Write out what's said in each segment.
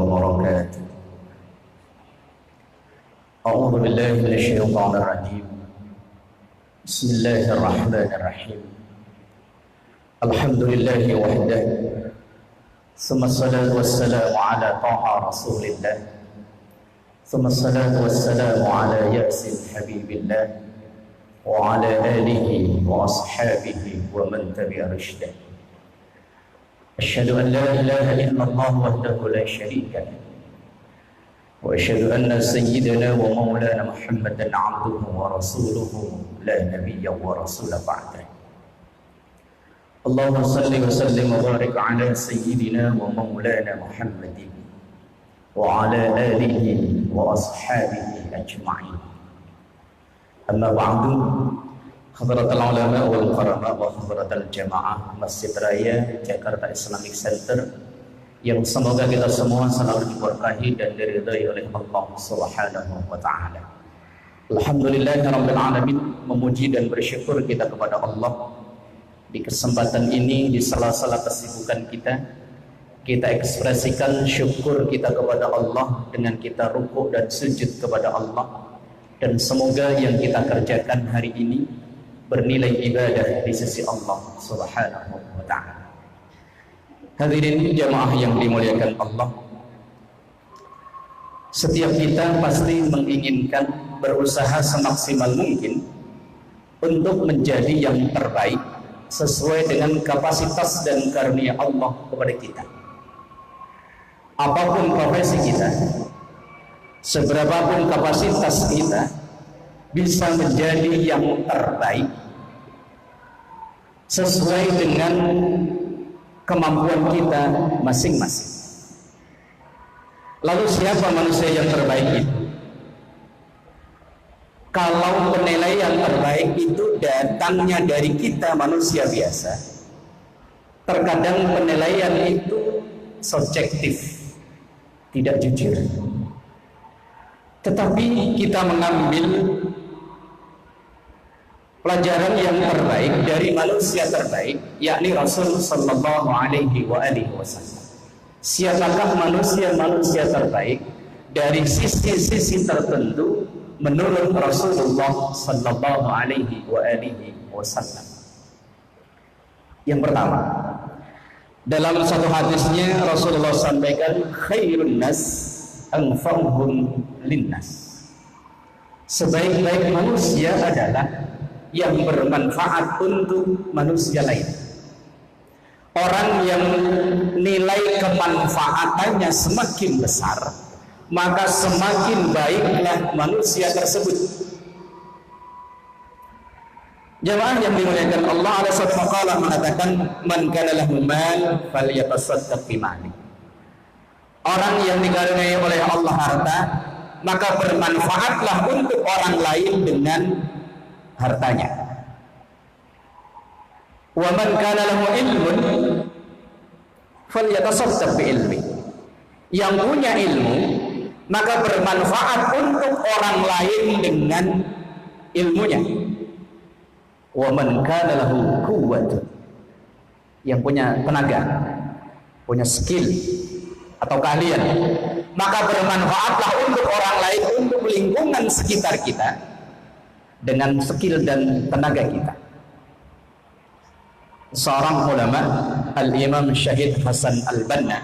وبركاته. أعوذ بالله من الشيطان الرجيم. بسم الله الرحمن الرحيم. الحمد لله وحده، ثم الصلاة والسلام على طه رسول الله، ثم الصلاة والسلام على ياسين حبيب الله وعلى آله وأصحابه ومن تبع رشده. أشهد أن لا إله إلا الله وحده لا شريك له، وأشهد أن سيدنا ومولانا محمدا عبده ورسوله لا نبي ورسول بعده. اللهم صل وسلم وبارك على سيدنا ومولانا محمد وعلى آله وأصحابه أجمعين. أما بعد، حضرات العلماء والقرamaء wa hadratal jamaah Masjid Raya Jakarta Islamic Center yang semoga kita semua selalu diberkahi dan diridhai oleh Allah Subhanahu wa taala. Alhamdulillahirabbil alamin, memuji dan bersyukur kita kepada Allah di kesempatan ini, di sela-sela kesibukan kita ekspresikan syukur kita kepada Allah dengan kita rukuk dan sujud kepada Allah, dan semoga yang kita kerjakan hari ini bernilai ibadah di sisi Allah Subhanahu wa taala. Hadirin jamaah yang dimuliakan Allah, setiap kita pasti menginginkan berusaha semaksimal mungkin untuk menjadi yang terbaik sesuai dengan kapasitas dan karunia Allah kepada kita. Apapun profesi kita, seberapapun kapasitas kita, bisa menjadi yang terbaik sesuai dengan kemampuan kita masing-masing. Lalu siapa manusia yang terbaik itu? Kalau penilaian terbaik itu datangnya dari kita manusia biasa, terkadang penilaian itu subjektif, tidak jujur. Tetapi kita mengambil pelajaran yang terbaik dari manusia terbaik, yakni Rasul sallallahu alaihi wasallam. Siapakah manusia terbaik dari sisi-sisi tertentu menurut Rasulullah sallallahu alaihi wasallam? Yang pertama, dalam satu hadisnya Rasulullah sampaikan, khairun nas anfa'uhum linnas. Sebaik-baik manusia adalah yang bermanfaat untuk manusia lain. Orang yang nilai kemanfaatannya semakin besar, maka semakin baiklah manusia tersebut. Jamaah yang dimuliakan Allah, ada satu maqalah mengatakan, man kana lahu mal falyatasaddaq bimali. Orang yang dikaruniai oleh Allah harta, maka bermanfaatlah untuk orang lain dengan hartanya. Wa man kana lahu ilmun falyatasaddaq bi ilmi. Yang punya ilmu maka bermanfaat untuk orang lain dengan ilmunya. Wa man kana lahu quwwatun, yang punya tenaga, punya skill atau keahlian, maka bermanfaatlah untuk orang lain, untuk lingkungan sekitar kita dengan skill dan tenaga kita. Seorang ulama, Al-Imam Syahid Hasan Al-Banna,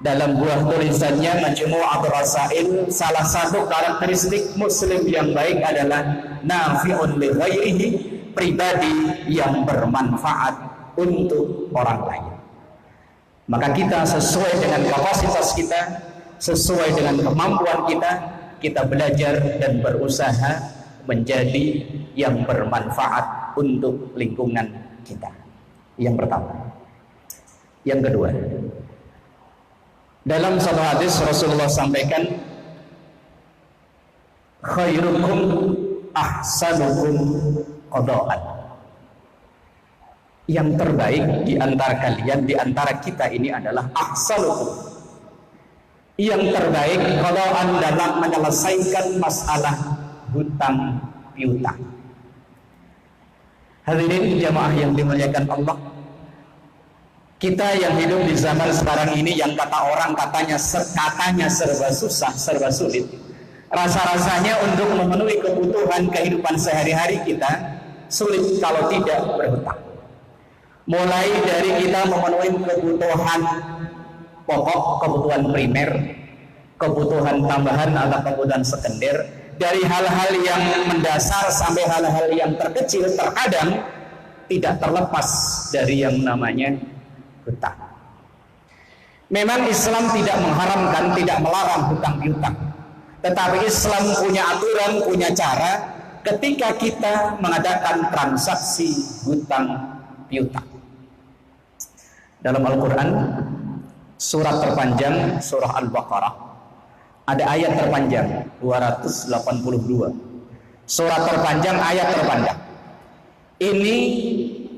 dalam buah tulisannya Majmu'atul Rasail, salah satu karakteristik muslim yang baik adalah nafi'un li ghairihi, pribadi yang bermanfaat untuk orang lain. Maka kita sesuai dengan kapasitas kita, sesuai dengan kemampuan kita, kita belajar dan berusaha menjadi yang bermanfaat untuk lingkungan kita. Yang pertama. Yang kedua, dalam satu hadis Rasulullah sampaikan, khairukum ahsanukum qada'an. Yang terbaik di antara kalian, di antara kita ini adalah ahsanukum, yang terbaik qada'an dalam menyelesaikan masalah hutang piutang. Hadirin jamaah yang dimuliakan Allah, Kita yang hidup di zaman sekarang ini yang kata orang katanya serba susah, serba sulit. Rasa-rasanya untuk memenuhi kebutuhan kehidupan sehari-hari kita sulit kalau tidak berhutang. Mulai dari kita memenuhi kebutuhan pokok, kebutuhan primer, kebutuhan tambahan atau kebutuhan sekunder, dari hal-hal yang mendasar sampai hal-hal yang terkecil, terkadang tidak terlepas dari yang namanya hutang. Memang Islam tidak mengharamkan, tidak melarang hutang piutang, tetapi Islam punya aturan, punya cara ketika kita mengadakan transaksi hutang piutang. Dalam Al-Quran, surat terpanjang, surah Al-Baqarah, ada ayat terpanjang 282. Surat terpanjang, ayat terpanjang. Ini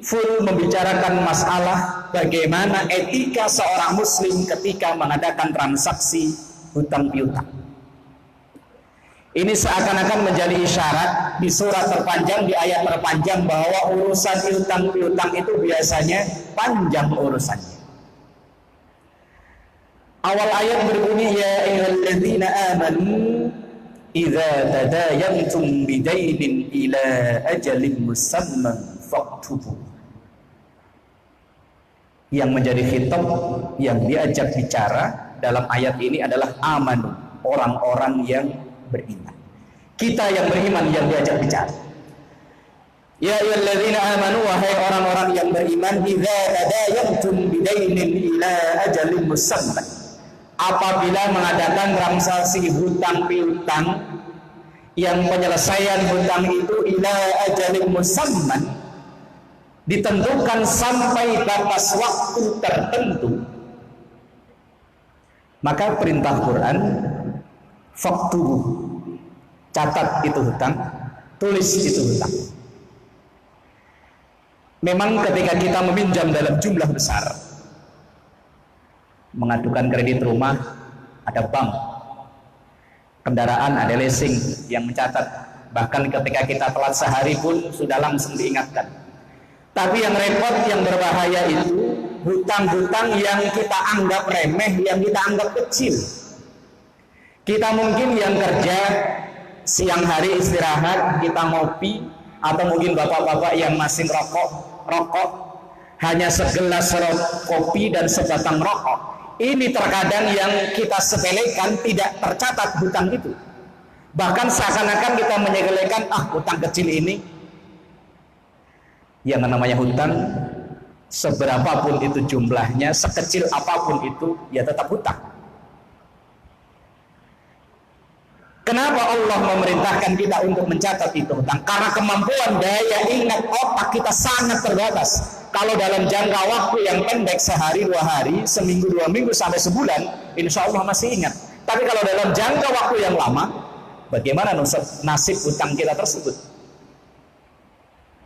full membicarakan masalah bagaimana etika seorang muslim ketika mengadakan transaksi hutang piutang. Ini seakan-akan menjadi isyarat di surat terpanjang, di ayat terpanjang, bahwa urusan hutang piutang itu biasanya panjang urusannya. Awal ayat berbunyi, ya ayyuhalladzina amanu idza tadayantum bidainin ila ajalin musamman faktubu. Yang menjadi khitab, yang diajak bicara dalam ayat ini adalah amanu, orang-orang yang beriman. Kita yang beriman yang diajak bicara. Ya ayyuhalladzina amanu, wahai orang-orang yang beriman, idza tadayantum bidainin ila ajalin musamman, apabila mengadakan transaksi hutang piutang yang penyelesaian hutang itu ila ajalin musamman, ditentukan sampai batas waktu tertentu, maka perintah Quran, faktubu, catat itu hutang, tulis itu hutang. Memang ketika kita meminjam dalam jumlah besar, mengadukan kredit rumah, ada bank, kendaraan ada leasing yang mencatat, bahkan ketika kita telat sehari pun sudah langsung diingatkan. Tapi yang repot, yang berbahaya itu hutang-hutang yang kita anggap remeh, yang kita anggap kecil. Kita mungkin yang kerja siang hari istirahat, kita ngopi, atau mungkin bapak-bapak yang masih rokok, hanya segelas kopi dan sebatang rokok. Ini terkadang yang kita sepelekan, tidak tercatat hutang itu. Bahkan seakan-akan kita menyepelekan, hutang kecil ini. Yang namanya hutang, seberapapun itu jumlahnya, sekecil apapun itu, ya tetap hutang. Kenapa Allah memerintahkan kita untuk mencatat itu hutang? Karena kemampuan daya ingat otak kita sangat terbatas. Kalau dalam jangka waktu yang pendek, sehari, 2 hari, seminggu, 2 minggu, sampai sebulan, insya Allah masih ingat. Tapi kalau dalam jangka waktu yang lama, bagaimana nasib hutang kita tersebut?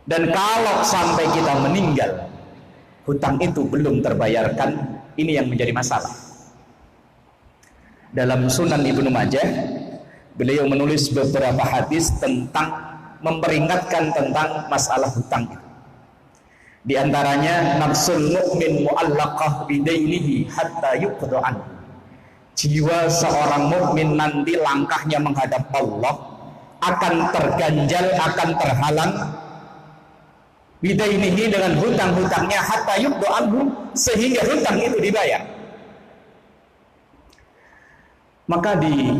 Dan kalau sampai kita meninggal, hutang itu belum terbayarkan, ini yang menjadi masalah. Dalam Sunan Ibnu Majah, beliau menulis beberapa hadis tentang memperingatkan tentang masalah hutang itu. Di antaranya, nafsul mu'min mu'allaqah bidainihi hatta yuqda anhu. Jiwa seorang mukmin nanti langkahnya menghadap Allah akan terganjal, akan terhalang bidainihi dengan hutang-hutangnya hatta yuqda anhu, sehingga hutang itu dibayar. Maka di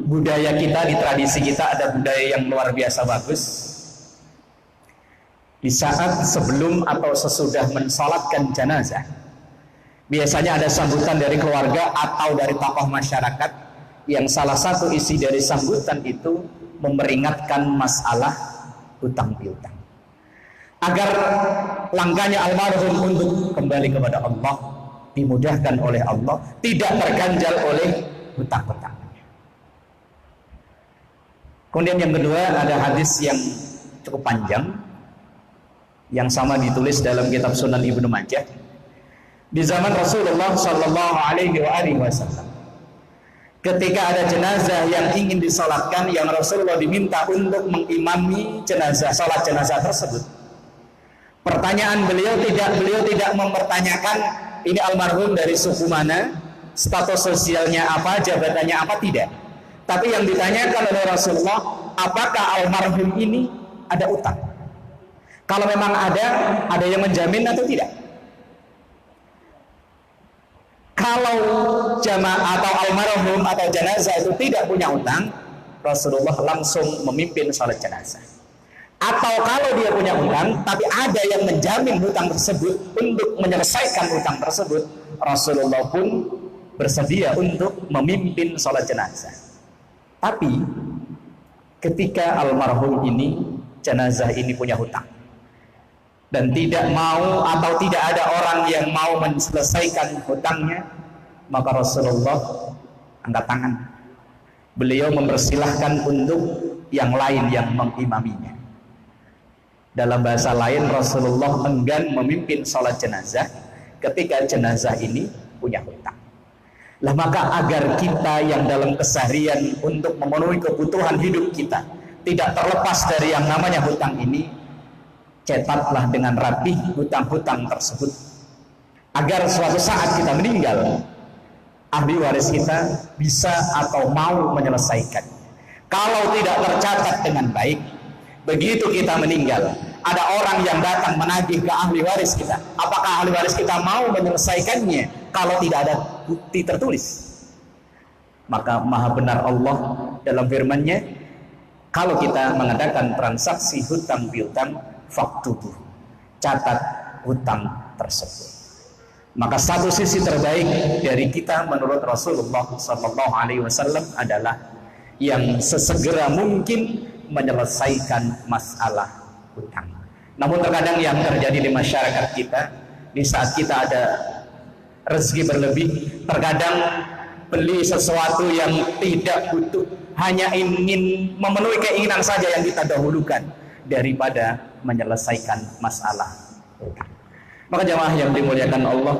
budaya kita, di tradisi kita, ada budaya yang luar biasa bagus. Di saat sebelum atau sesudah mensolatkan jenazah, biasanya ada sambutan dari keluarga atau dari tokoh masyarakat, yang salah satu isi dari sambutan itu memperingatkan masalah hutang piutang, agar langkahnya almarhum untuk kembali kepada Allah dimudahkan oleh Allah, tidak terganjal oleh hutang-hutang. Kemudian yang kedua, ada hadis yang cukup panjang, yang sama ditulis dalam kitab Sunan Ibnu Majah. Di zaman Rasulullah Shallallahu Alaihi Wasallam, ketika ada jenazah yang ingin disolatkan, yang Rasulullah diminta untuk mengimami jenazah, sholat jenazah tersebut, pertanyaan beliau tidak mempertanyakan ini almarhum dari suku mana, status sosialnya apa, jabatannya apa, tidak. Tapi yang ditanyakan oleh Rasulullah, apakah almarhum ini ada utang? Kalau memang ada yang menjamin atau tidak? Kalau jamaah atau almarhum atau jenazah itu tidak punya utang, Rasulullah langsung memimpin salat jenazah. Atau kalau dia punya utang, tapi ada yang menjamin hutang tersebut untuk menyelesaikan hutang tersebut, Rasulullah pun bersedia untuk memimpin salat jenazah. Tapi ketika almarhum ini, jenazah ini punya hutang, dan tidak mau atau tidak ada orang yang mau menyelesaikan hutangnya, maka Rasulullah angkat tangan. Beliau mempersilahkan untuk yang lain yang mengimaminya. Dalam bahasa lain, Rasulullah enggan memimpin sholat jenazah ketika jenazah ini punya hutang. Lah maka agar kita yang dalam keseharian untuk memenuhi kebutuhan hidup kita tidak terlepas dari yang namanya hutang ini, cetaklah dengan rapi hutang-hutang tersebut, agar suatu saat kita meninggal, ahli waris kita bisa atau mau menyelesaikan. Kalau tidak tercatat dengan baik, begitu kita meninggal, ada orang yang datang menagih ke ahli waris kita, apakah ahli waris kita mau menyelesaikannya kalau tidak ada bukti tertulis? Maka maha benar Allah dalam firman-Nya, kalau kita mengadakan transaksi hutang piutang, faktubuh, catat hutang tersebut. Maka satu sisi terbaik dari kita menurut Rasulullah SAW adalah yang sesegera mungkin menyelesaikan masalah hutang. Namun terkadang yang terjadi di masyarakat kita, di saat kita ada rezeki berlebih, terkadang beli sesuatu yang tidak butuh, hanya ingin memenuhi keinginan saja yang kita dahulukan daripada menyelesaikan masalah hutang. Maka jamaah yang dimuliakan Allah,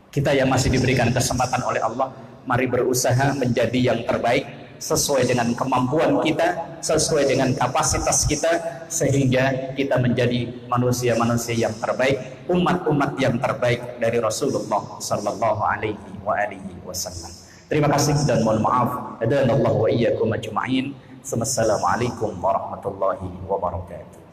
kita yang masih diberikan kesempatan oleh Allah, mari berusaha menjadi yang terbaik sesuai dengan kemampuan kita, sesuai dengan kapasitas kita, sehingga kita menjadi manusia-manusia yang terbaik, umat-umat yang terbaik dari Rasulullah sallallahu alaihi wasallam. Terima kasih dan mohon maaf. Hadanallahu wa iyyakum ajma'in. Wassalamualaikum warahmatullahi wabarakatuh.